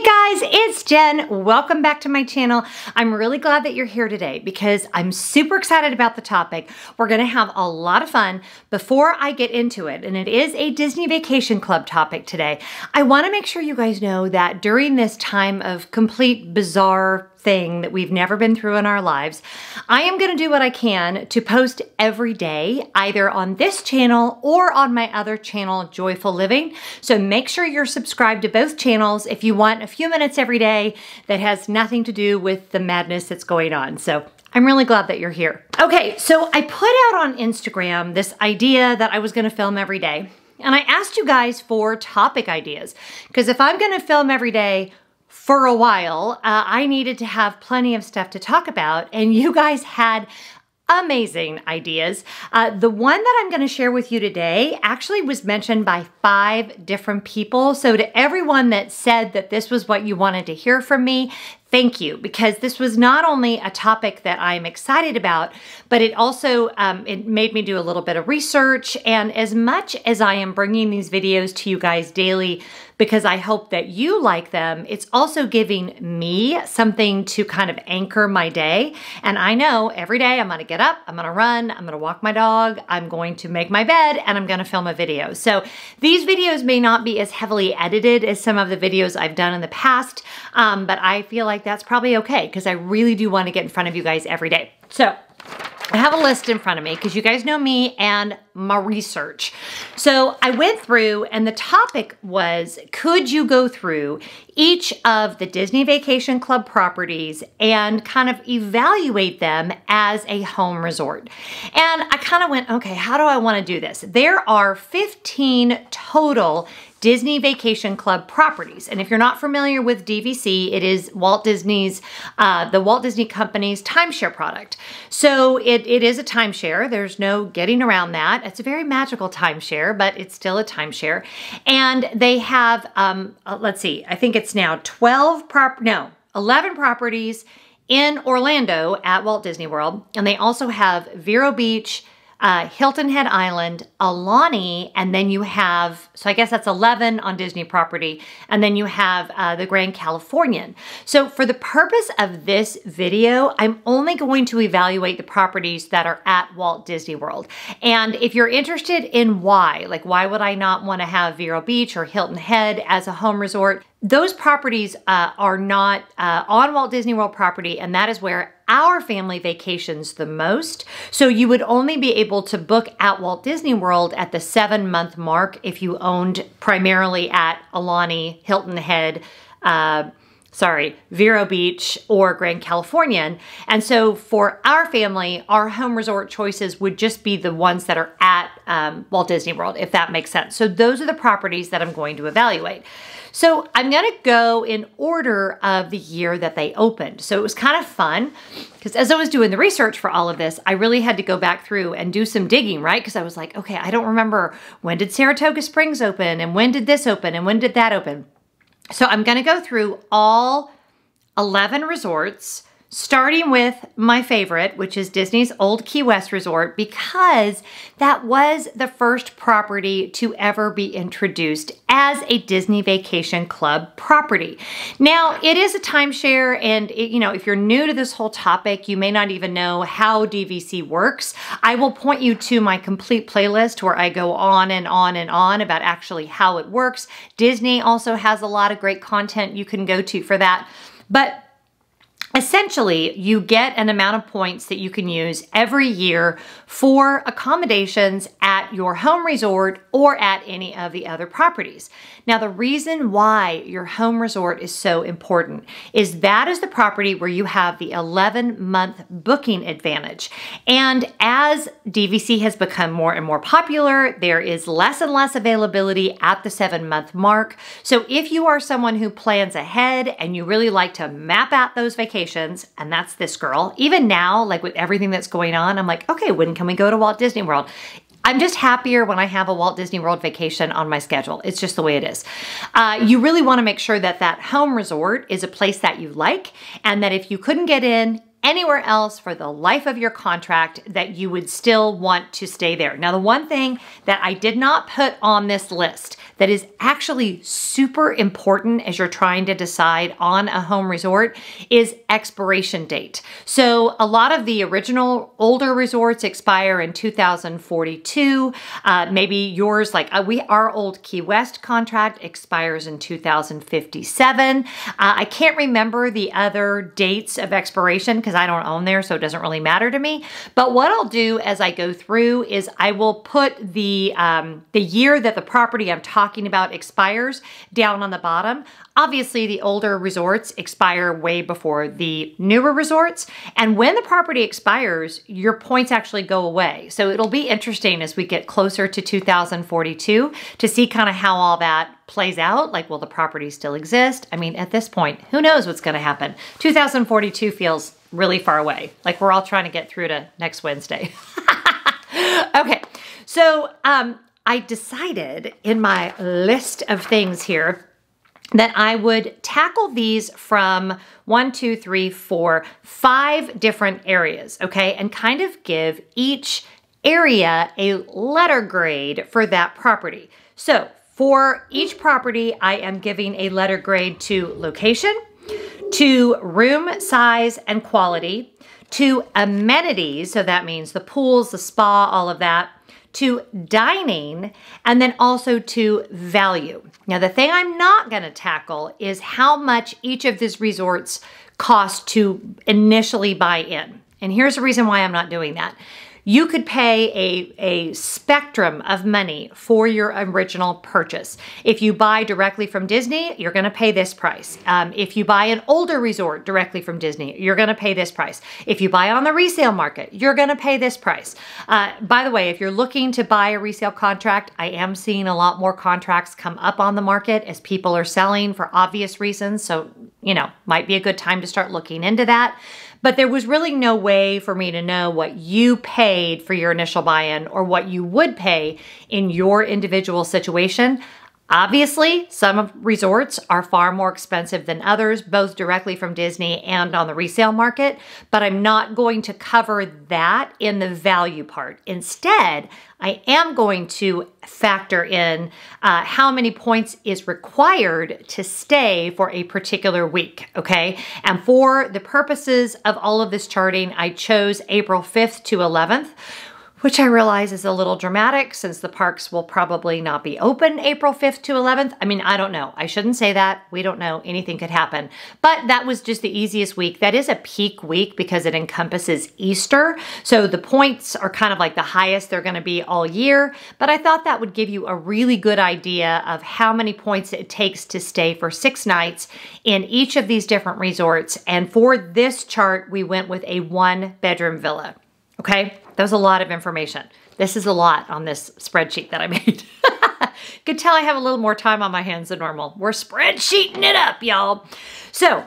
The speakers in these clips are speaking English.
Guys, it's Jen. Welcome back to my channel. I'm really glad that you're here today because I'm super excited about the topic. We're going to have a lot of fun. Before I get into it, and it is a Disney Vacation Club topic today, I want to make sure you guys know that during this time of complete bizarre thing that we've never been through in our lives, I am going to do what I can to post every day, either on this channel or on my other channel, Joyful Living. So make sure you're subscribed to both channels if you want a few minutes every day that has nothing to do with the madness that's going on. So I'm really glad that you're here. Okay, so I put out on Instagram this idea that I was going to film every day. And I asked you guys for topic ideas, because if I'm going to film every day for a while, I needed to have plenty of stuff to talk about, and you guys had amazing ideas. The one that I'm going to share with you today actually was mentioned by 5 different people. So to everyone that said that this was what you wanted to hear from me, thank you, because this was not only a topic that I'm excited about, but it also it made me do a little bit of research. And as much as I am bringing these videos to you guys daily, because I hope that you like them, it's also giving me something to kind of anchor my day. And I know every day I'm going to get up, I'm going to run, I'm going to walk my dog, I'm going to make my bed, and I'm going to film a video. So these videos may not be as heavily edited as some of the videos I've done in the past, but I feel like that's probably okay because I really do want to get in front of you guys every day. So I have a list in front of me because you guys know me and my research. So I went through, and the topic was, could you go through each of the Disney Vacation Club properties and kind of evaluate them as a home resort? And I kind of went, okay, how do I want to do this? There are 15 total Disney Vacation Club properties. And if you're not familiar with DVC, it is Walt Disney's, the Walt Disney Company's timeshare product. So it is a timeshare. There's no getting around that. It's a very magical timeshare, but it's still a timeshare. And they have, let's see, I think it's now 11 properties in Orlando at Walt Disney World. And they also have Vero Beach, Hilton Head Island, Aulani, and then you have, so I guess that's 11 on Disney property, and then you have the Grand Californian. So for the purpose of this video, I'm only going to evaluate the properties that are at Walt Disney World. And if you're interested in why, like why would I not want to have Vero Beach or Hilton Head as a home resort, those properties are not on Walt Disney World property, and that is where our family vacations the most. So you would only be able to book at Walt Disney World at the 7-month mark if you owned primarily at Aulani, Hilton Head, Vero Beach, or Grand Californian. And so for our family, our home resort choices would just be the ones that are at Walt Disney World, if that makes sense. So those are the properties that I'm going to evaluate. So I'm going to go in order of the year that they opened. So it was kind of fun because as I was doing the research for all of this, I really had to go back through and do some digging, right? Because I was like, okay, I don't remember when did Saratoga Springs open and when did this open and when did that open? So I'm going to go through all 11 resorts, starting with my favorite, which is Disney's Old Key West Resort, because that was the first property to ever be introduced as a Disney Vacation Club property. Now, it is a timeshare, and if you're new to this whole topic, you may not even know how DVC works. I will point you to my complete playlist where I go on and on and on about actually how it works. Disney also has a lot of great content you can go to for that. But essentially, you get an amount of points that you can use every year for accommodations at your home resort or at any of the other properties. Now, the reason why your home resort is so important is that is the property where you have the 11-month booking advantage. And as DVC has become more and more popular, there is less and less availability at the 7-month mark. So if you are someone who plans ahead and you really like to map out those vacations, and that's this girl, even now, like with everything that's going on, I'm like, okay, when can we go to Walt Disney World? I'm just happier when I have a Walt Disney World vacation on my schedule. It's just the way it is. You really want to make sure that that home resort is a place that you like, and that if you couldn't get in, anywhere else for the life of your contract that you would still want to stay there. Now, the one thing that I did not put on this list that is actually super important as you're trying to decide on a home resort is expiration date. So a lot of the original older resorts expire in 2042. Maybe yours, like our old Key West contract expires in 2057. I can't remember the other dates of expiration because I don't own there, so it doesn't really matter to me. But what I'll do as I go through is I will put the year that the property I'm talking about expires down on the bottom. Obviously, the older resorts expire way before the newer resorts. And when the property expires, your points actually go away. So it'll be interesting as we get closer to 2042 to see kind of how all that plays out. Like, will the property still exist? I mean, at this point, who knows what's going to happen? 2042 feels really far away. Like we're all trying to get through to next Wednesday. Okay, so I decided in my list of things here that I would tackle these from 5 different areas, okay? And kind of give each area a letter grade for that property. So for each property, I am giving a letter grade to location, to room size and quality, to amenities, so that means the pools, the spa, all of that, to dining, and then also to value. Now, the thing I'm not going to tackle is how much each of these resorts cost to initially buy in. And here's the reason why I'm not doing that. You could pay a spectrum of money for your original purchase. If you buy directly from Disney, you're going to pay this price. If you buy an older resort directly from Disney, you're going to pay this price. If you buy on the resale market, you're going to pay this price. By the way, if you're looking to buy a resale contract, I am seeing a lot more contracts come up on the market as people are selling for obvious reasons. So, you know, might be a good time to start looking into that. But there was really no way for me to know what you paid for your initial buy-in or what you would pay in your individual situation. Obviously, some resorts are far more expensive than others, both directly from Disney and on the resale market, but I'm not going to cover that in the value part. Instead, I am going to factor in how many points is required to stay for a particular week, okay? And for the purposes of all of this charting, I chose April 5th to 11th, which I realize is a little dramatic since the parks will probably not be open April 5th to 11th. I mean, I don't know. I shouldn't say that. We don't know. Anything could happen. But that was just the easiest week. That is a peak week because it encompasses Easter. So the points are kind of like the highest they're going to be all year. But I thought that would give you a really good idea of how many points it takes to stay for 6 nights in each of these different resorts. And for this chart, we went with a 1-bedroom villa. Okay, that was a lot of information. This is a lot on this spreadsheet that I made. Could tell I have a little more time on my hands than normal. We're spreadsheeting it up, y'all. So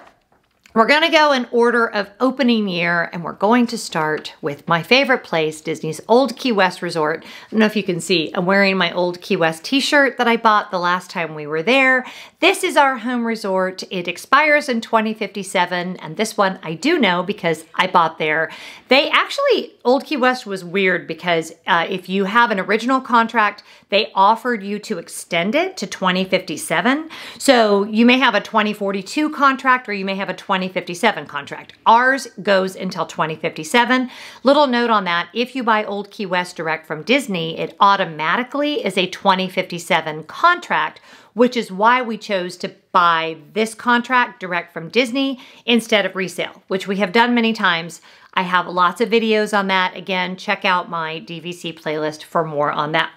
we're gonna go in order of opening year, and we're going to start with my favorite place, Disney's Old Key West Resort. I don't know if you can see, I'm wearing my Old Key West t-shirt that I bought the last time we were there. This is our home resort. It expires in 2057, and this one I do know because I bought there. They actually, Old Key West was weird because if you have an original contract, they offered you to extend it to 2057. So you may have a 2042 contract or you may have a 2057 contract. Ours goes until 2057. Little note on that, if you buy Old Key West direct from Disney, it automatically is a 2057 contract, which is why we chose to buy this contract direct from Disney instead of resale, which we have done many times. I have lots of videos on that. Again, check out my DVC playlist for more on that.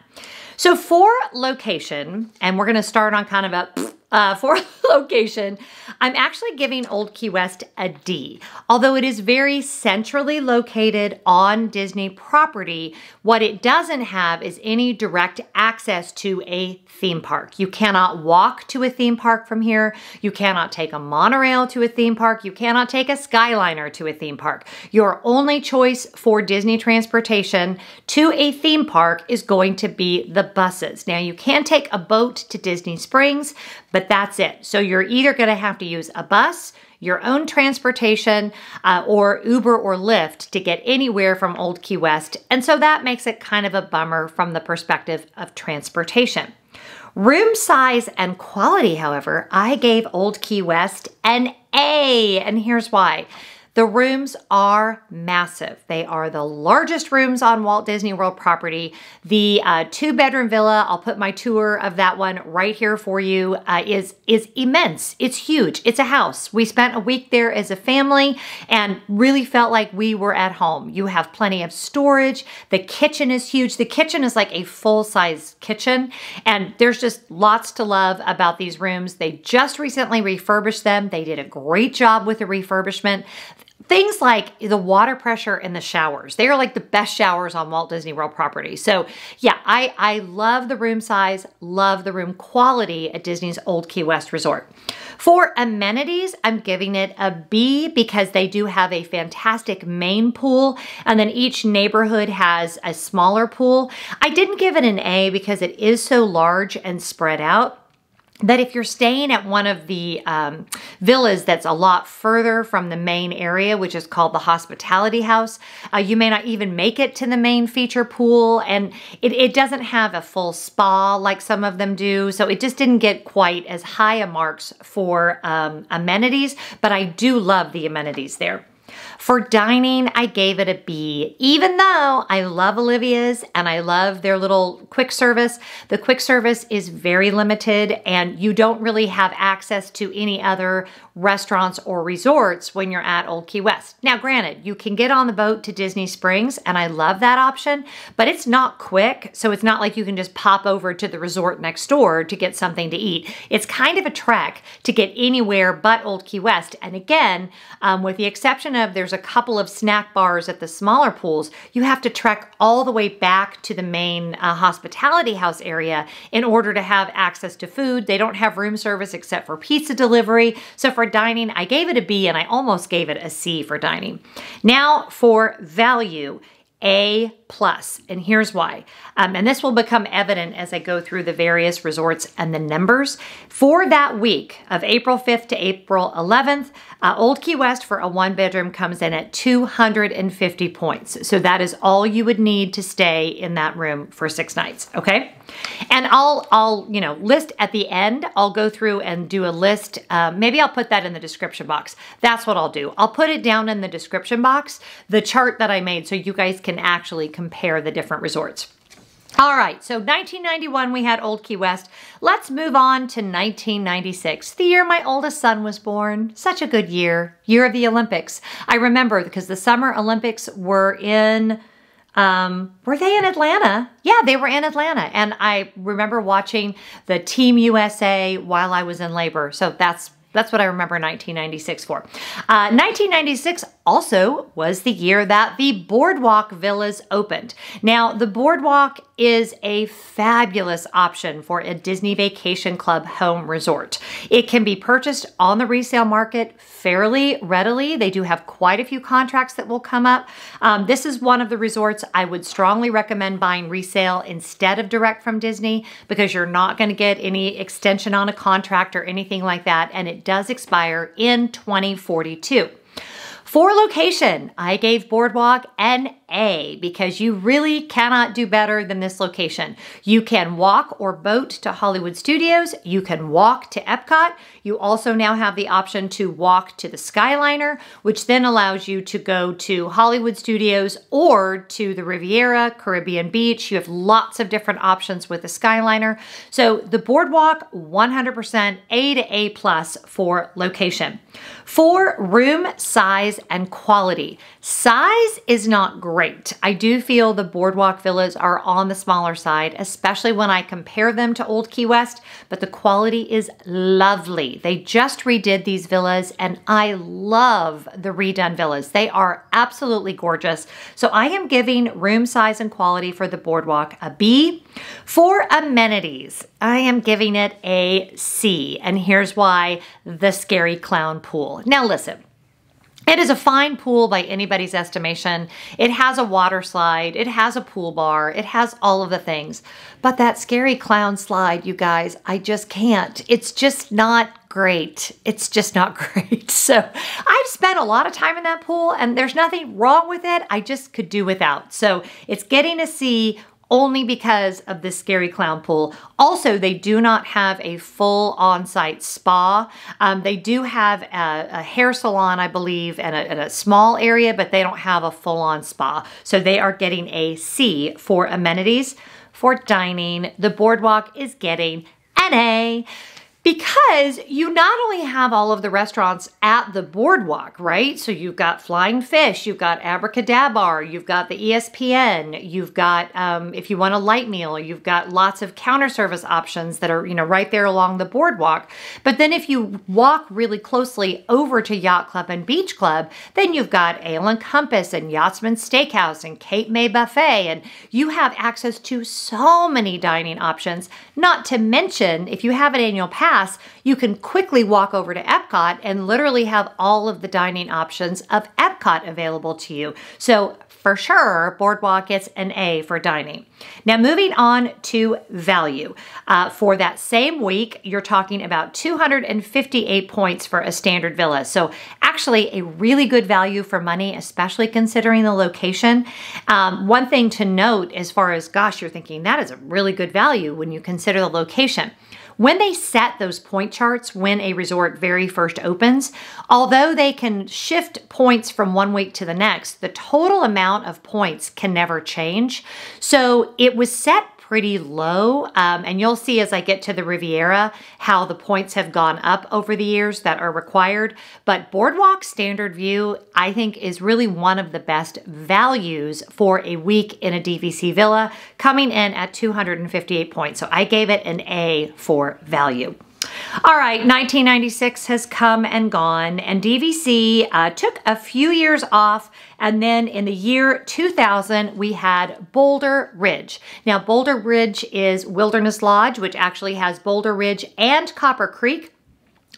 So for location, and we're gonna start on kind of for location, I'm actually giving Old Key West a D. Although it is very centrally located on Disney property, what it doesn't have is any direct access to a theme park. You cannot walk to a theme park from here. You cannot take a monorail to a theme park. You cannot take a Skyliner to a theme park. Your only choice for Disney transportation to a theme park is going to be the buses. Now, you can take a boat to Disney Springs, but that's it. So you're either going to have to use a bus, your own transportation, or Uber or Lyft to get anywhere from Old Key West. And so that makes it kind of a bummer from the perspective of transportation. Room size and quality, however, I gave Old Key West an A, and here's why. The rooms are massive. They are the largest rooms on Walt Disney World property. The 2-bedroom villa, I'll put my tour of that one right here for you, is immense. It's huge. It's a house. We spent a week there as a family and really felt like we were at home. You have plenty of storage. The kitchen is huge. The kitchen is like a full-size kitchen, and there's just lots to love about these rooms. They just recently refurbished them. They did a great job with the refurbishment. Things like the water pressure in the showers. They are like the best showers on Walt Disney World property. So yeah, I love the room size, love the room quality at Disney's Old Key West Resort. For amenities, I'm giving it a B because they do have a fantastic main pool, and then each neighborhood has a smaller pool. I didn't give it an A because it is so large and spread out that if you're staying at one of the villas that's a lot further from the main area, which is called the Hospitality House, you may not even make it to the main feature pool, and it doesn't have a full spa like some of them do, so it just didn't get quite as high a marks for amenities, but I do love the amenities there. For dining, I gave it a B. Even though I love Olivia's and I love their little quick service, the quick service is very limited and you don't really have access to any other restaurants or resorts when you're at Old Key West. Now, granted, you can get on the boat to Disney Springs, and I love that option, but it's not quick, so it's not like you can just pop over to the resort next door to get something to eat. It's kind of a trek to get anywhere but Old Key West, and again, with the exception of there's a couple of snack bars at the smaller pools, you have to trek all the way back to the main hospitality house area in order to have access to food. They don't have room service except for pizza delivery, so for dining, I gave it a B and I almost gave it a C for dining. Now for value, A+, and here's why. And this will become evident as I go through the various resorts and the numbers. For that week of April 5th to April 11th, Old Key West for a 1-bedroom comes in at 250 points. So that is all you would need to stay in that room for 6 nights, okay? And I'll list at the end. I'll go through and do a list. Maybe I'll put that in the description box. That's what I'll do. I'll put it down in the description box, the chart that I made, so you guys can actually compare the different resorts. All right, so 1991, we had Old Key West. Let's move on to 1996, the year my oldest son was born. Such a good year of the Olympics. I remember because the Summer Olympics were in, were they in Atlanta? Yeah, they were in Atlanta. And I remember watching the Team USA while I was in labor. So that's what I remember 1996 for. 1996 also was the year that the Boardwalk Villas opened. Now, the Boardwalk is a fabulous option for a Disney Vacation Club home resort. It can be purchased on the resale market fairly readily. They do have quite a few contracts that will come up. This is one of the resorts I would strongly recommend buying resale instead of direct from Disney because you're not going to get any extension on a contract or anything like that, and it does expire in 2042. For location, I gave Boardwalk an A because you really cannot do better than this location. You can walk or boat to Hollywood Studios. You can walk to Epcot. You also now have the option to walk to the Skyliner, which then allows you to go to Hollywood Studios or to the Riviera, Caribbean Beach. You have lots of different options with the Skyliner. So the Boardwalk, 100% A to A+ for location. For room size and quality, size is not great. I do feel the Boardwalk villas are on the smaller side, especially when I compare them to Old Key West, but the quality is lovely. They just redid these villas and I love the redone villas. They are absolutely gorgeous. So I am giving room size and quality for the Boardwalk a B. For amenities, I am giving it a C, and here's why: the Scary Clown Pool. Now listen, It is a fine pool by anybody's estimation. It has a water slide, it has a pool bar, it has all of the things. But that scary clown slide, you guys, I just can't. It's just not great. It's just not great. So I've spent a lot of time in that pool and there's nothing wrong with it. I just could do without. So it's getting a C only because of this scary clown pool. Also, they do not have a full on-site spa. They do have a hair salon, I believe, and a small area, but they don't have a full-on spa. So they are getting a C for amenities. For dining, the boardwalk is getting an A. Because you not only have all of the restaurants at the boardwalk, right? So you've got Flying Fish, you've got Abracadabar, you've got the ESPN, you've got, if you want a light meal, you've got lots of counter service options that are, you know, right there along the boardwalk. But then if you walk really closely over to Yacht Club and Beach Club, then you've got Ale and Compass and Yachtsman Steakhouse and Cape May Buffet, and you have access to so many dining options, not to mention if you have an annual pass, you can quickly walk over to Epcot and literally have all of the dining options of Epcot available to you. So for sure, Boardwalk gets an A for dining. Now moving on to value. For that same week, you're talking about 258 points for a standard villa. So actually a really good value for money, especially considering the location. One thing to note as far as, gosh, you're thinking that is a really good value when you consider the location. When they set those point charts when a resort very first opens, although they can shift points from one week to the next, the total amount of points can never change. So it was set pretty low, and you'll see as I get to the Riviera how the points have gone up over the years that are required. But Boardwalk Standard View, I think, is really one of the best values for a week in a DVC villa, coming in at 258 points. So I gave it an A for value. All right, 1996 has come and gone, and DVC took a few years off, and then in the year 2000, we had Boulder Ridge. Now, Boulder Ridge is Wilderness Lodge, which actually has Boulder Ridge and Copper Creek,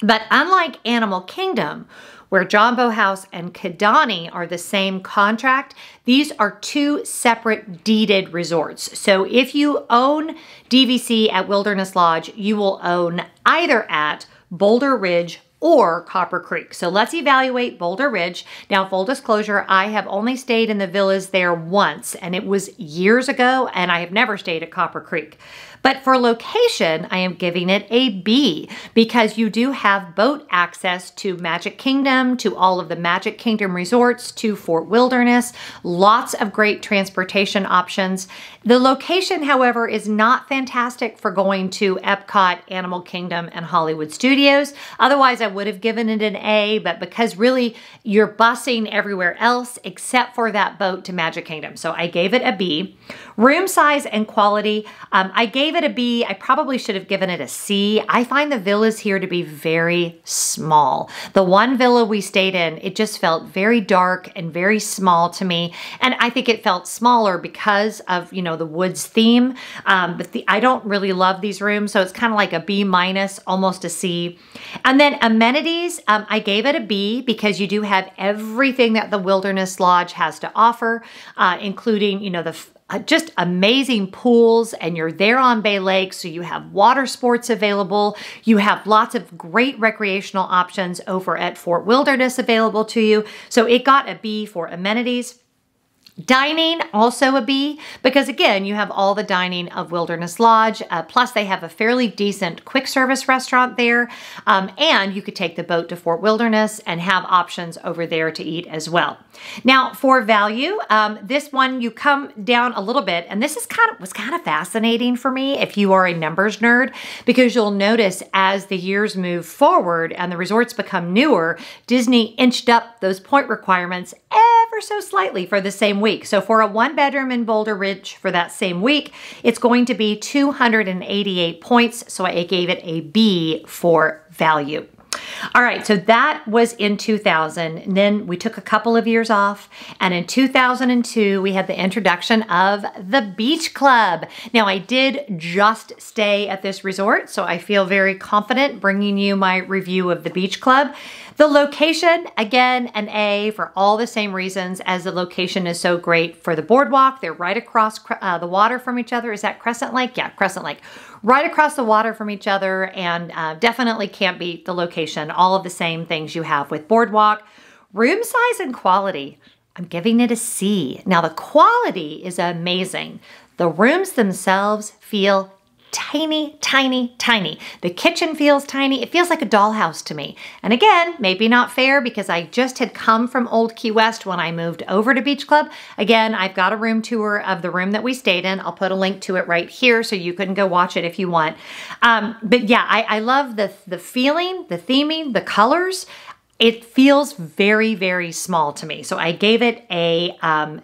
but unlike Animal Kingdom, where Jambo House and Kidani are the same contract, these are two separate deeded resorts. So if you own DVC at Wilderness Lodge, you will own either at Boulder Ridge or Copper Creek. So let's evaluate Boulder Ridge. Now, full disclosure, I have only stayed in the villas there once, and it was years ago, and I have never stayed at Copper Creek. But for location, I am giving it a B because you do have boat access to Magic Kingdom, to all of the Magic Kingdom resorts, to Fort Wilderness, lots of great transportation options. The location, however, is not fantastic for going to Epcot, Animal Kingdom, and Hollywood Studios. Otherwise, I would have given it an A, but because really you're busing everywhere else except for that boat to Magic Kingdom. So I gave it a B. Room size and quality, I gave it a B. I probably should have given it a C. I find the villas here to be very small. The one villa we stayed in, it just felt very dark and very small to me. And I think it felt smaller because of, you know, the woods theme. But I don't really love these rooms. So it's kind of like a B minus, almost a C. And then amenities, I gave it a B because you do have everything that the Wilderness Lodge has to offer, including, you know, the just amazing pools, and you're there on Bay Lake, so you have water sports available. You have lots of great recreational options over at Fort Wilderness available to you. So it got a B for amenities. Dining, also a B, because again, you have all the dining of Wilderness Lodge, plus they have a fairly decent quick service restaurant there, and you could take the boat to Fort Wilderness and have options over there to eat as well. Now, for value, this one, you come down a little bit, and this is was kind of fascinating for me if you are a numbers nerd, because you'll notice as the years move forward and the resorts become newer, Disney inched up those point requirements ever so slightly for the same week. So for a one bedroom in Boulder Ridge for that same week, it's going to be 288 points. So I gave it a B for value. All right, so that was in 2000. And then we took a couple of years off. And in 2002, we had the introduction of the Beach Club. Now, I did just stay at this resort, so I feel very confident bringing you my review of the Beach Club. The location, again, an A for all the same reasons as the location is so great for the boardwalk. They're right across the water from each other. Is that Crescent Lake? Yeah, Crescent Lake. Right across the water from each other, and definitely can't beat the location. All of the same things you have with boardwalk. Room size and quality, I'm giving it a C. Now, the quality is amazing. The rooms themselves feel tiny, tiny, tiny. The kitchen feels tiny. It feels like a dollhouse to me. And again, maybe not fair because I just had come from Old Key West when I moved over to Beach Club. Again, I've got a room tour of the room that we stayed in. I'll put a link to it right here so you can go watch it if you want. But yeah, I love the feeling, the theming, the colors. It feels very, very small to me. So I gave it a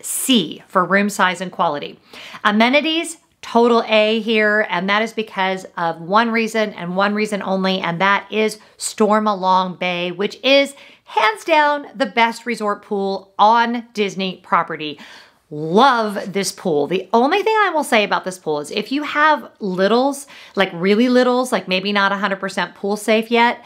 C for room size and quality. Amenities, total A here, and that is because of one reason and one reason only, and that is Stormalong Bay, which is hands down the best resort pool on Disney property. Love this pool. The only thing I will say about this pool is if you have littles, like really littles, like maybe not 100% pool safe yet,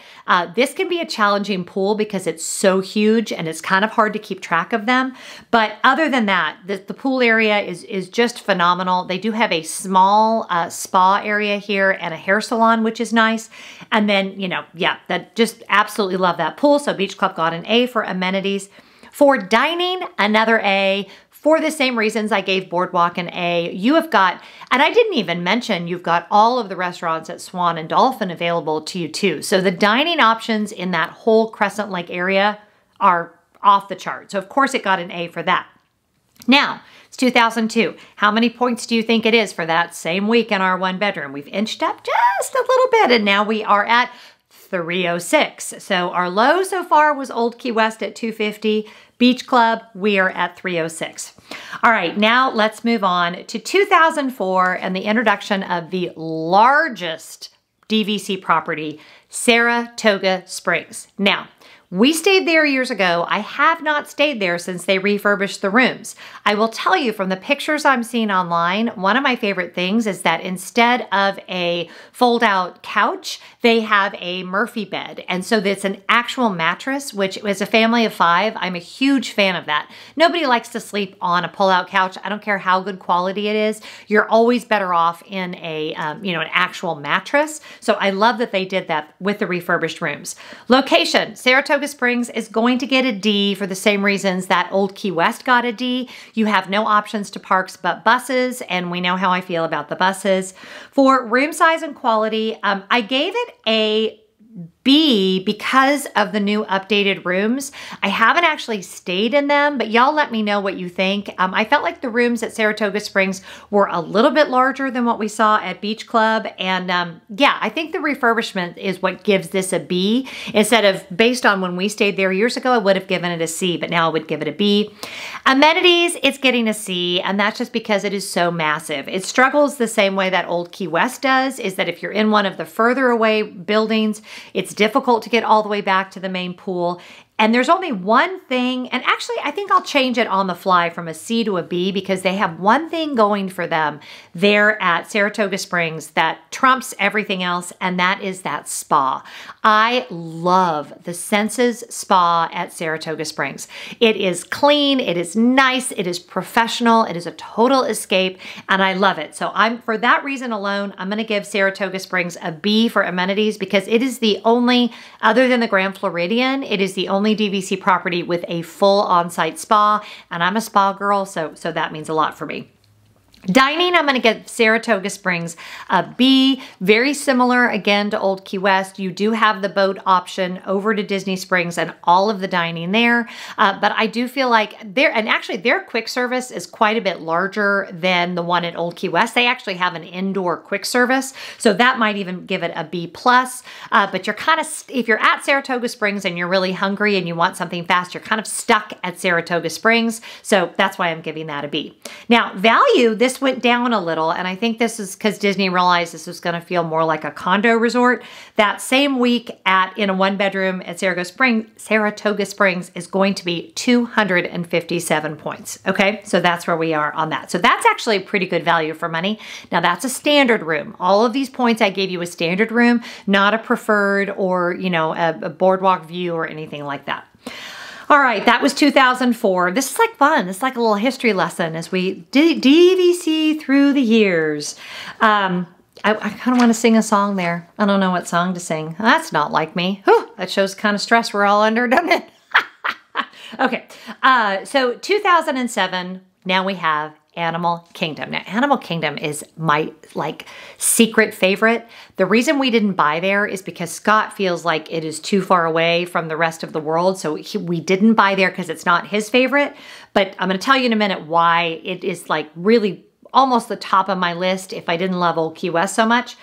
this can be a challenging pool because it's so huge and it's kind of hard to keep track of them. But other than that, the pool area is just phenomenal. They do have a small spa area here and a hair salon, which is nice. And then, you know, yeah, that just absolutely love that pool. So Beach Club got an A for amenities. For dining, another A. For the same reasons I gave Boardwalk an A, you have got, and I didn't even mention, you've got all of the restaurants at Swan and Dolphin available to you too. So the dining options in that whole Crescent Lake area are off the chart. So of course it got an A for that. Now, it's 2002. How many points do you think it is for that same week in our one bedroom? We've inched up just a little bit and now we are at 306. So our low so far was Old Key West at 250. Beach Club, we are at 306. All right, now let's move on to 2004 and the introduction of the largest DVC property, Saratoga Springs. Now, we stayed there years ago. I have not stayed there since they refurbished the rooms. I will tell you from the pictures I'm seeing online, one of my favorite things is that instead of a fold-out couch, they have a Murphy bed. And so it's an actual mattress, which as a family of 5, I'm a huge fan of that. Nobody likes to sleep on a pull-out couch. I don't care how good quality it is. You're always better off in a, an actual mattress. So I love that they did that with the refurbished rooms. Location, Saratoga Springs is going to get a D for the same reasons that Old Key West got a D. You have no options to parks but buses, and we know how I feel about the buses. For room size and quality, I gave it a B because of the new updated rooms. I haven't actually stayed in them, but y'all let me know what you think. I felt like the rooms at Saratoga Springs were a little bit larger than what we saw at Beach Club. And yeah, I think the refurbishment is what gives this a B. Instead of based on when we stayed there years ago, I would have given it a C, but now I would give it a B. Amenities, it's getting a C, and that's just because it is so massive. It struggles the same way that Old Key West does, is that if you're in one of the further away buildings, it's difficult to get all the way back to the main pool. And there's only one thing, and actually I think I'll change it on the fly from a C to a B because they have one thing going for them there at Saratoga Springs that trumps everything else, and that is that spa. I love the Senses Spa at Saratoga Springs. It is clean, it is nice, it is professional, it is a total escape, and I love it. So for that reason alone, I'm gonna give Saratoga Springs a B for amenities because it is the only, other than the Grand Floridian, it is the only DVC property with a full on-site spa, and I'm a spa girl, so that means a lot for me. Dining, I'm going to give Saratoga Springs a B. Very similar, again, to Old Key West. You do have the boat option over to Disney Springs and all of the dining there. But I do feel like their quick service is quite a bit larger than the one at Old Key West. They actually have an indoor quick service, so that might even give it a B+. But you're kind of, if you're at Saratoga Springs and you're really hungry and you want something fast, you're kind of stuck at Saratoga Springs. So that's why I'm giving that a B. Now, value, this this went down a little, and I think this is because Disney realized this was going to feel more like a condo resort. That same week in a one-bedroom at Saratoga Springs is going to be 257 points. Okay, so that's where we are on that. So that's actually a pretty good value for money. Now that's a standard room. All of these points I gave you a standard room, not a preferred or, you know, a boardwalk view or anything like that. All right, that was 2004. This is like fun. It's like a little history lesson as we DVC through the years. I kind of want to sing a song there. I don't know what song to sing. That's not like me. Whew, that shows the kind of stress we're all under, doesn't it? Okay, so 2007, now we have Animal Kingdom. Now, Animal Kingdom is my secret favorite. The reason we didn't buy there is because Scott feels like it is too far away from the rest of the world. So we didn't buy there because it's not his favorite. But I'm going to tell you in a minute why it is like really almost the top of my list if I didn't love Old Key West so much.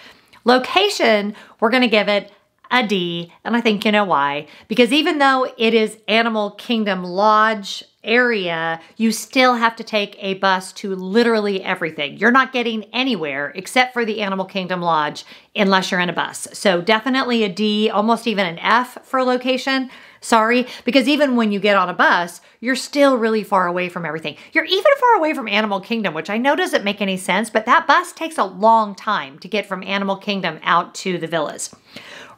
Location, we're going to give it a D, and I think you know why. Because even though it is Animal Kingdom Lodge area, you still have to take a bus to literally everything. You're not getting anywhere except for the Animal Kingdom Lodge unless you're in a bus. So definitely a D, almost even an F for location. Sorry, because even when you get on a bus, you're still really far away from everything. You're even far away from Animal Kingdom, which I know doesn't make any sense, but that bus takes a long time to get from Animal Kingdom out to the villas.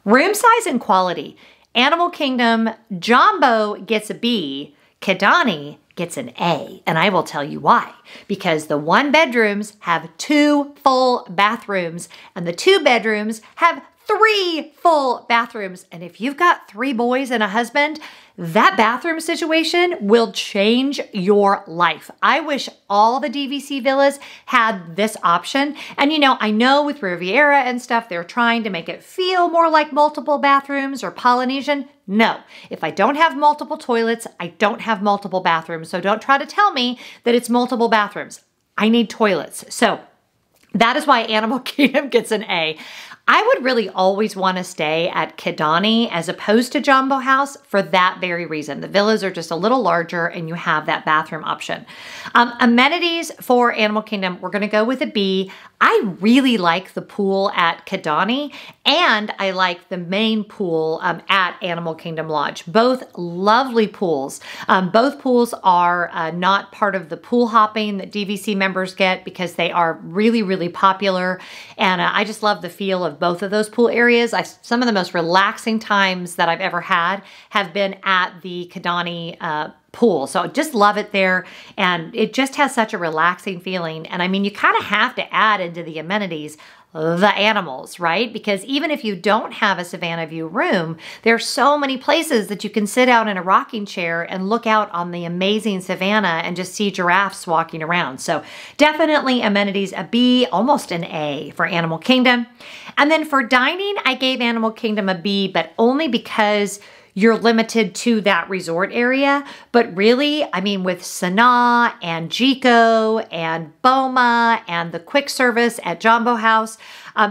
Room size and quality. Animal Kingdom Jumbo gets a B. Kidani gets an A, and I will tell you why. Because the one bedrooms have 2 full bathrooms, and the 2 bedrooms have 3 full bathrooms. And if you've got 3 boys and a husband, that bathroom situation will change your life. I wish all the DVC villas had this option. And you know, I know with Riviera and stuff, they're trying to make it feel more like multiple bathrooms or Polynesian. No, if I don't have multiple toilets, I don't have multiple bathrooms. So don't try to tell me that it's multiple bathrooms. I need toilets. So that is why Animal Kingdom gets an A. I would really always want to stay at Kidani as opposed to Jumbo House for that very reason. The villas are just a little larger and you have that bathroom option. Amenities for Animal Kingdom, we're going to go with a B. I really like the pool at Kidani and I like the main pool at Animal Kingdom Lodge. Both lovely pools. Both pools are not part of the pool hopping that DVC members get because they are really, really popular. And I just love the feel of both of those pool areas. Some of the most relaxing times that I've ever had have been at the Kidani pool. So I just love it there. And it just has such a relaxing feeling. And I mean, you kind of have to add into the amenities the animals, right? Because even if you don't have a Savannah View room, there are so many places that you can sit out in a rocking chair and look out on the amazing Savannah and just see giraffes walking around. So definitely amenities, a B, almost an A for Animal Kingdom. And then for dining, I gave Animal Kingdom a B, but only because you're limited to that resort area. But really, I mean, with Sanaa and Jico and Boma and the quick service at Jumbo House,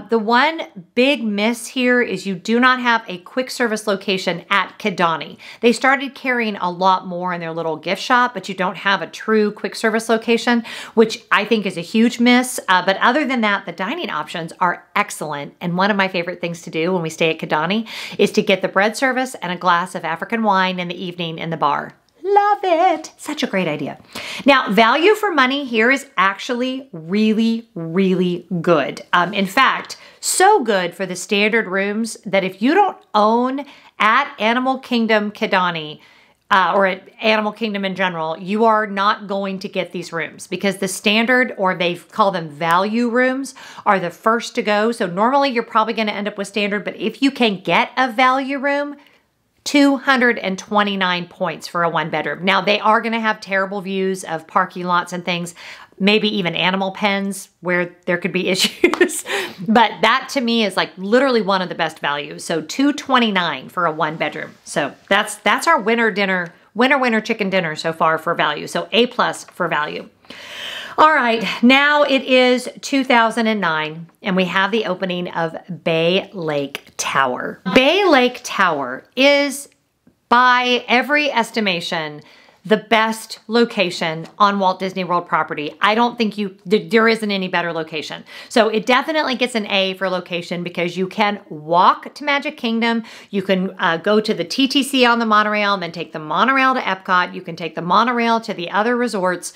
the one big miss here is you do not have a quick service location at Kidani. They started carrying a lot more in their little gift shop, but you don't have a true quick service location, which I think is a huge miss. But other than that, the dining options are excellent. And one of my favorite things to do when we stay at Kidani is to get the bread service and a glass of African wine in the evening in the bar. Love it. Such a great idea. Now, value for money here is actually really, really good. In fact, so good for the standard rooms that if you don't own at Animal Kingdom Kidani, or at Animal Kingdom in general, you are not going to get these rooms because the standard, or they call them value rooms, are the first to go. So normally you're probably going to end up with standard, but if you can get a value room, 229 points for a one bedroom. Now they are going to have terrible views of parking lots and things, maybe even animal pens where there could be issues. But that to me is like literally one of the best values. So 229 for a one bedroom. So that's our winter chicken dinner so far for value. So A+ for value. All right, now it is 2009 and we have the opening of Bay Lake Tower. Bay Lake Tower is, by every estimation, the best location on Walt Disney World property. I don't think there isn't any better location. So it definitely gets an A for location because you can walk to Magic Kingdom. You can go to the TTC on the monorail and then take the monorail to Epcot. You can take the monorail to the other resorts.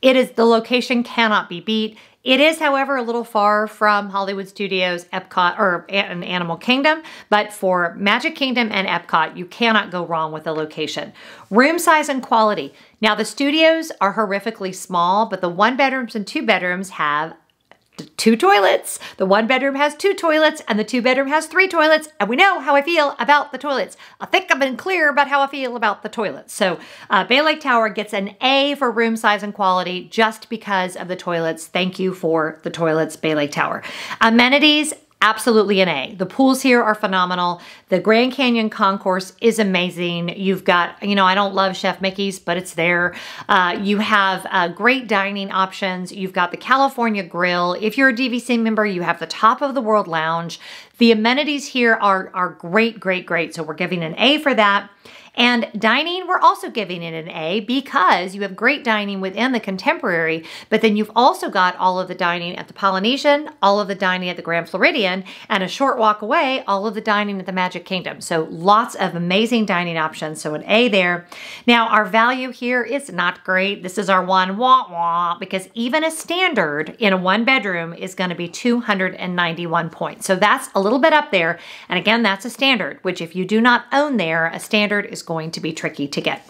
The location cannot be beat. It is, however, a little far from Hollywood Studios, Epcot, or an Animal Kingdom, but for Magic Kingdom and Epcot, you cannot go wrong with the location. Room size and quality. Now, the studios are horrifically small, but the 1-bedrooms and 2-bedrooms have 2 toilets. The 1-bedroom has 2 toilets and the 2-bedroom has 3 toilets. And we know how I feel about the toilets. I think I've been clear about how I feel about the toilets. So Bay Lake Tower gets an A for room size and quality just because of the toilets. Thank you for the toilets, Bay Lake Tower. Amenities, absolutely an A. The pools here are phenomenal. The Grand Canyon Concourse is amazing. You've got, I don't love Chef Mickey's, but it's there. You have great dining options. You've got the California Grill. If you're a DVC member, you have the Top of the World Lounge. The amenities here are great, great, great. So we're giving an A for that. And dining, we're also giving it an A because you have great dining within the Contemporary, but then you've also got all of the dining at the Polynesian, all of the dining at the Grand Floridian, and a short walk away, all of the dining at the Magic Kingdom. So lots of amazing dining options, so an A there. Now, our value here is not great. This is our one wah-wah because even a standard in a 1-bedroom is going to be 291 points. So that's a little bit up there. And again, that's a standard, which if you do not own there, a standard is going to be tricky to get.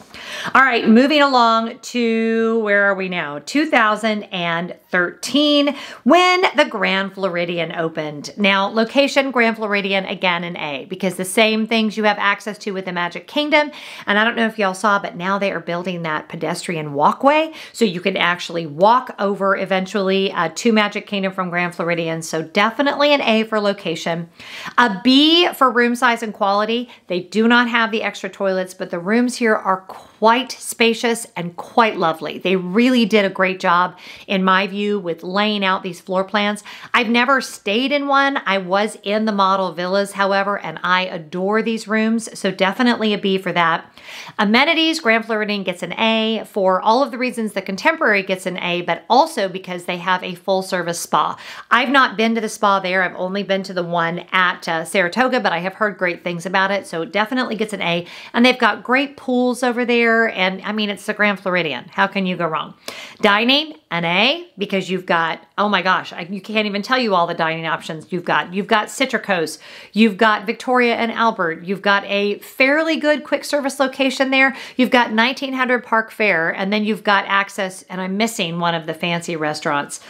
All right, moving along to, where are we now? 2013, when the Grand Floridian opened. Now, location, Grand Floridian, again, an A, because the same things you have access to with the Magic Kingdom. And I don't know if y'all saw, but now they are building that pedestrian walkway, so you can actually walk over eventually to Magic Kingdom from Grand Floridian. So definitely an A for location. A B for room size and quality. They do not have the extra toilets, but the rooms here are quite spacious and quite lovely. They really did a great job, in my view, with laying out these floor plans. I've never stayed in one. I was in the model villas, however, and I adore these rooms, so definitely a B for that. Amenities, Grand Floridian gets an A for all of the reasons the Contemporary gets an A, but also because they have a full-service spa. I've not been to the spa there. I've only been to the one at Saratoga, but I have heard great things about it, so it definitely gets an A. And they've got great pools over there, and I mean, it's the Grand Floridian. How can you go wrong? Dining, an A, because you've got, oh my gosh, you can't even tell you all the dining options you've got. You've got Citricos, you've got Victoria and Albert, you've got a fairly good quick service location there, you've got 1900 Park Fair, and then you've got access, and I'm missing one of the fancy restaurants.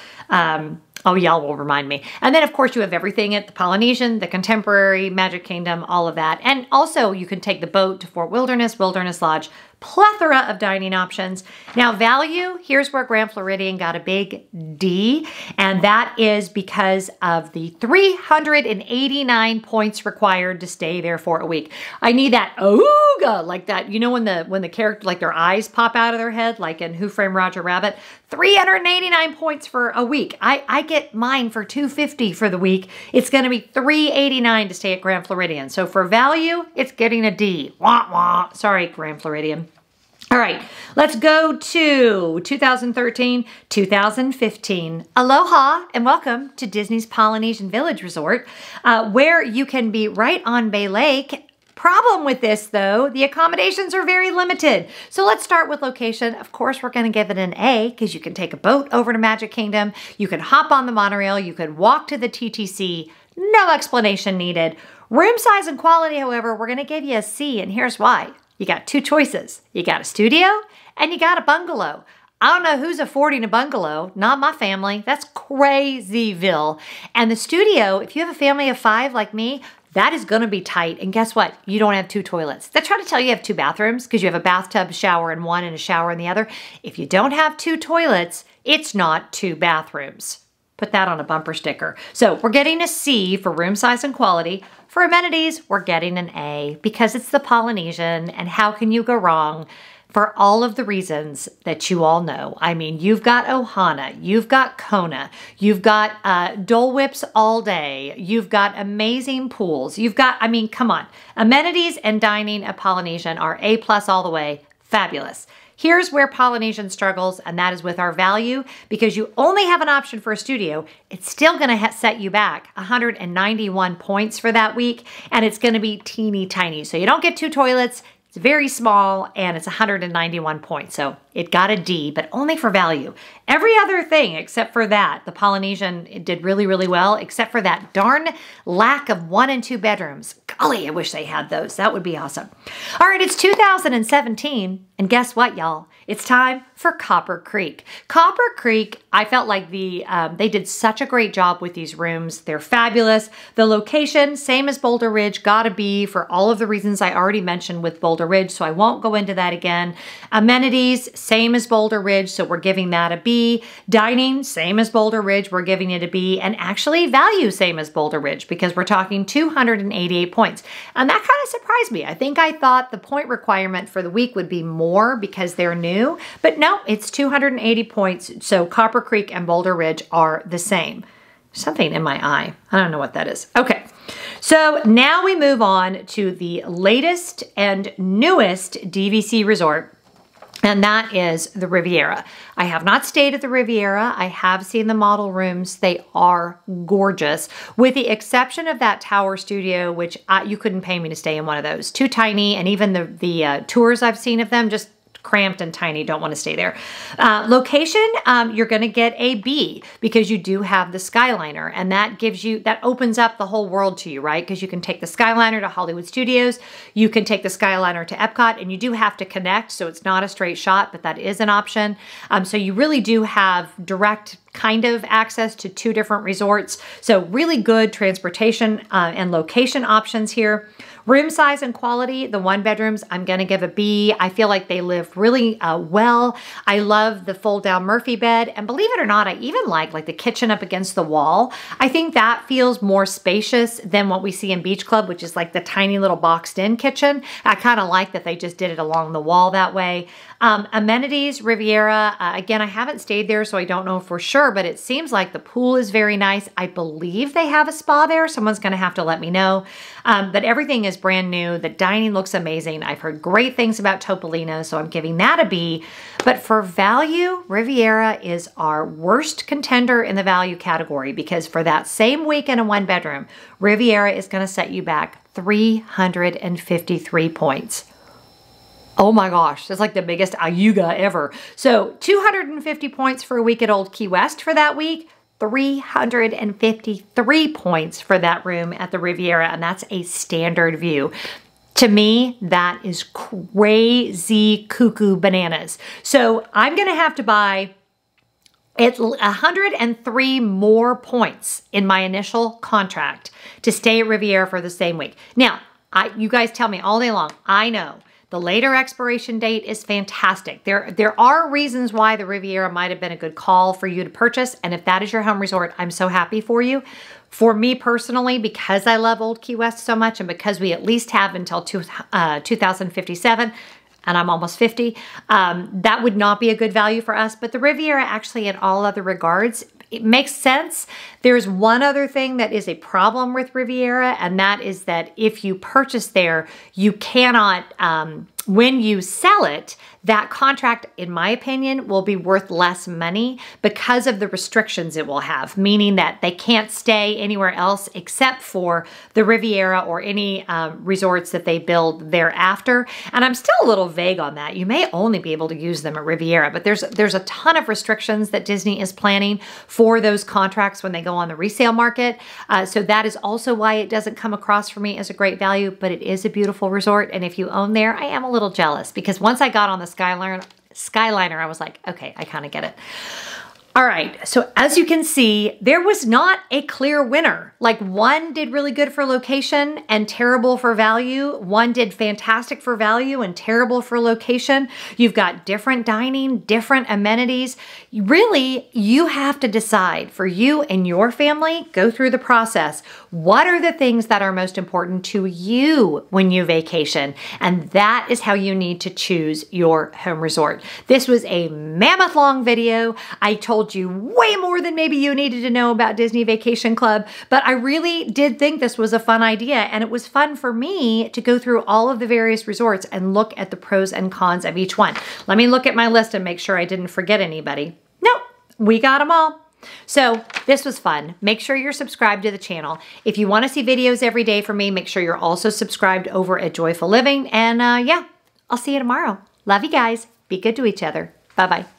Oh, y'all will remind me. And then, of course, you have everything at the Polynesian, the Contemporary, Magic Kingdom, all of that. And also, you can take the boat to Fort Wilderness, Wilderness Lodge, plethora of dining options. Now, value, here's where Grand Floridian got a big D, and that is because of the 389 points required to stay there for a week. I need that ooga, like that, you know, when the character, like their eyes pop out of their head, like in Who Framed Roger Rabbit. 389 points for a week. I get mine for 250 for the week. It's going to be 389 to stay at Grand Floridian. So for value, it's getting a D. Wah, wah. Sorry, Grand Floridian. All right, let's go to 2013, 2015. Aloha and welcome to Disney's Polynesian Village Resort, where you can be right on Bay Lake. Problem with this, though, the accommodations are very limited. So let's start with location. Of course, we're going to give it an A because you can take a boat over to Magic Kingdom. You can hop on the monorail. You can walk to the TTC. No explanation needed. Room size and quality, however, we're going to give you a C, and here's why. You got 2 choices. You got a studio and you got a bungalow. I don't know who's affording a bungalow. Not my family. That's crazyville. And the studio, if you have a family of 5 like me, that is going to be tight. And guess what? You don't have 2 toilets. They try to tell you have 2 bathrooms because you have a bathtub, shower in one, and a shower in the other. If you don't have 2 toilets, it's not 2 bathrooms. Put that on a bumper sticker. So we're getting a C for room size and quality. For amenities, we're getting an A because it's the Polynesian, and how can you go wrong? For all of the reasons that you all know. I mean, you've got Ohana, you've got Kona, you've got Dole Whips all day, you've got amazing pools, you've got, I mean, come on. Amenities and dining at Polynesian are A+ all the way. Fabulous. Here's where Polynesian struggles, and that is with our value. Because you only have an option for a studio, it's still going to set you back 191 points for that week, and it's going to be teeny tiny. So you don't get 2 toilets. It's very small, and it's 191 points. So it got a D, but only for value. Every other thing except for that, the Polynesian, it did really, really well, except for that darn lack of 1 and 2 bedrooms. Golly, I wish they had those. That would be awesome. All right, it's 2017, and guess what, y'all? It's time for Copper Creek. Copper Creek, I felt like they did such a great job with these rooms. They're fabulous. The location, same as Boulder Ridge, gotta be for all of the reasons I already mentioned with Boulder Ridge, so I won't go into that again. Amenities, same as Boulder Ridge, so we're giving that a B. Dining, same as Boulder Ridge, we're giving it a B. And actually value, same as Boulder Ridge, because we're talking 288 points. And that kind of surprised me. I think I thought the point requirement for the week would be more because they're new, but no, it's 280 points. So Copper Creek and Boulder Ridge are the same. Something in my eye. I don't know what that is. Okay. So now we move on to the latest and newest DVC resort, and that is the Riviera. I have not stayed at the Riviera. I have seen the model rooms. They are gorgeous, with the exception of that tower studio, which you couldn't pay me to stay in one of those. Too tiny, and even the tours I've seen of them, just cramped and tiny, don't want to stay there. Location, you're going to get a B because you do have the Skyliner, and that gives you, that opens up the whole world to you, right? Because you can take the Skyliner to Hollywood Studios, you can take the Skyliner to Epcot, and you do have to connect, so it's not a straight shot, but that is an option. So you really do have direct kind of access to 2 different resorts. So really good transportation and location options here. Room size and quality, the 1 bedrooms, I'm going to give a B. I feel like they live really well. I love the fold down Murphy bed. And believe it or not, I even like the kitchen up against the wall. I think that feels more spacious than what we see in Beach Club, which is like the tiny little boxed in kitchen. I kind of like that they just did it along the wall that way. Amenities, Riviera, again, I haven't stayed there, so I don't know for sure, but it seems like the pool is very nice. I believe they have a spa there. Someone's going to have to let me know. But everything is brand new. The dining looks amazing. I've heard great things about Topolino, so I'm giving that a B. But for value, Riviera is our worst contender in the value category, because for that same week in a 1 bedroom, Riviera is going to set you back 353 points. Oh my gosh, that's like the biggest ayuga ever. So 250 points for a week at Old Key West for that week, 353 points for that room at the Riviera, and that's a standard view. To me, that is crazy cuckoo bananas. So I'm gonna have to buy 103 more points in my initial contract to stay at Riviera for the same week. Now, you guys tell me all day long, I know the later expiration date is fantastic. There are reasons why the Riviera might have been a good call for you to purchase, and if that is your home resort, I'm so happy for you. For me personally, because I love Old Key West so much, and because we at least have until 2057, and I'm almost 50, that would not be a good value for us. But the Riviera, actually, in all other regards, it makes sense. There's one other thing that is a problem with Riviera, and that is that if you purchase there, you cannot, when you sell it, that contract, in my opinion, will be worth less money because of the restrictions it will have, meaning that they can't stay anywhere else except for the Riviera or any resorts that they build thereafter. And I'm still a little vague on that. You may only be able to use them at Riviera, but there's a ton of restrictions that Disney is planning for those contracts when they go on the resale market. So that is also why it doesn't come across for me as a great value, but it is a beautiful resort. And if you own there, I am a little jealous, because once I got on the Skyliner, I was like, okay, I kind of get it. All right, so as you can see, there was not a clear winner. Like, one did really good for location and terrible for value. One did fantastic for value and terrible for location. You've got different dining, different amenities. Really, you have to decide for you and your family, go through the process. What are the things that are most important to you when you vacation? And that is how you need to choose your home resort. This was a mammoth long video. I told told you way more than maybe you needed to know about Disney Vacation Club, but I really did think this was a fun idea, and it was fun for me to go through all of the various resorts and look at the pros and cons of each one. Let me look at my list and make sure I didn't forget anybody. Nope, we got them all. So this was fun. Make sure you're subscribed to the channel. If you want to see videos every day from me, make sure you're also subscribed over at Joyful Living. And yeah, I'll see you tomorrow. Love you guys. Be good to each other. Bye-bye.